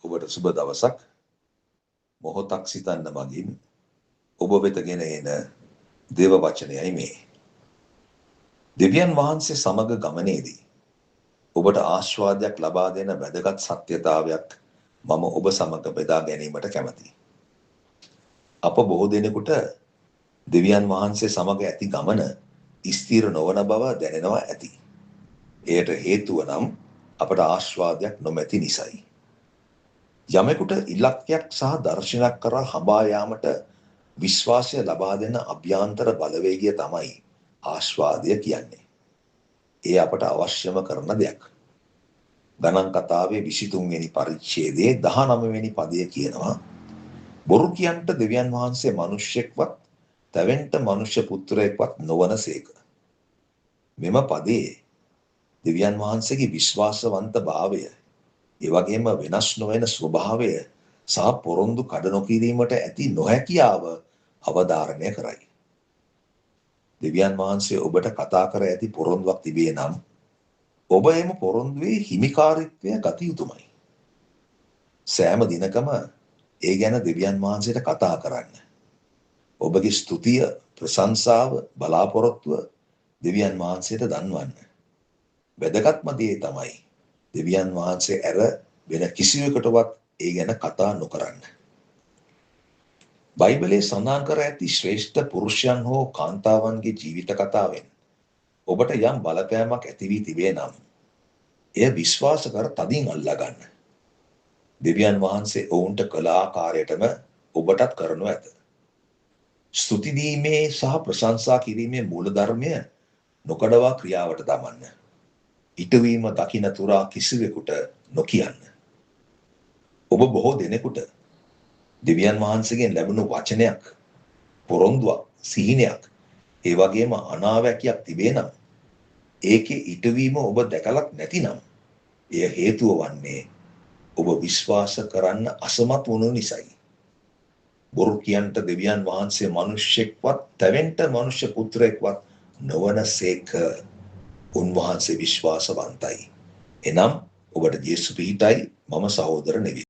ඔබට සුබ දවසක්. මොහොතක් සිතන්න මගින් ඔබ වෙත ගෙන එන දේව වචනයයි මේ. දෙවියන් වහන්සේ සමග ගමනේදී ඔබට ආශිර්වාදයක් ලබා දෙන වැදගත් සත්‍යතාවයක් මම ඔබ සමග බෙදා ගැනීමට කැමැතියි. අප බොහෝ දෙනෙකුට දෙවියන් වහන්සේ සමග ඇති ගමන ස්ථිර නොවන බව දැනෙනවා ඇති. එයට හේතුව නම් අපට ආශිර්වාදයක් නොමැති නිසායි. යමෙකුට ඉලක්කයක් සහ දර්ශනයක් කරා හඹා යාමට විශ්වාසය ලබා දෙන අභ්‍යන්තර බලවේගය තමයි ආශිර්වාදය කියන්නේ. ඒ අපට අවශ්‍යම කරන දෙයක්. ගණන් කතාවේ 23 වෙනි පරිච්ඡේදයේ 19 වෙනි පදය කියනවා බොරු කියන්ට දෙවියන් වහන්සේ මිනිසෙක්වත් තැවෙන්ට මනුෂ්‍ය පුත්‍රයෙක්වත් නොවනසේක. මෙම පදයේ දෙවියන් වහන්සේගේ විශ්වාසවන්ත භාවය ඒ වගේම වෙනස් නොවන ස්වභාවය සහ පොරොන්දු කඩ නොකිරීමට ඇති නොහැකියාව අවධාරණය කරයි. දෙවියන් වහන්සේ ඔබට කතා කර ඇති පොරොන්දුවක් තිබේ නම් ඔබ එම පොරොන්දුවේ හිමිකාරීත්වය ගත යුතුමයි. සෑම දිනකම ඒ ගැන දෙවියන් වහන්සේට කතා කරන්න. ඔබගේ ස්තුතිය, ප්‍රශංසාව, බලාපොරොත්තුව දෙවියන් වහන්සේට දන්වන්න. වැදගත්ම දේ තමයි දෙවියන් වහන්සේ ඇර වෙන කිසිවෙකුටවත් ඒ ගැන කතා නොකරන්න. බයිබලයේ සඳහන් කර ඇති ශ්‍රේෂ්ඨ පුරුෂයන් හෝ කාන්තාවන්ගේ ජීවිත කතාවෙන් ඔබට යම් බලපෑමක් ඇති වී තිබේ නම් එය විශ්වාස කර තදින් අල්ලා ගන්න. දෙවියන් වහන්සේ ඔවුන්ට කළ ආකාරයටම ඔබටත් කරනු ඇත. ස්තුති දීමේ සහ ප්‍රශංසා කිරීමේ මූලධර්මය නොකඩවා ක්‍රියාවට දමන්න. ඉටවීම දකින තුරා කිසිවෙකුට නොකියන්න. ඔබ බොහෝ දෙනෙකුට දෙවියන් වහන්සේගෙන් ලැබුණු වචනයක්, පොරොන්දුවක්, සිහිනයක්, ඒ වගේම අනාවැකියක් තිබේ නම් ඒකේ ඉටවීම ඔබ දැකලත් නැතිනම් එය හේතුව වන්නේ ඔබ විශ්වාස කරන්න අසමත් වුණු නිසායි. බොරු කියන්ට දෙවියන් වහන්සේ මිනිසෙක්වත් තැවෙන්ට මනුෂ්‍ය පුත්‍රයෙක්වත් නොවනසේක. උන්වහන්සේ විශ්වාසවන්තයි. එනම් ඔබට ජේසු පිහිටයි. මම සහෝදර නෙවි.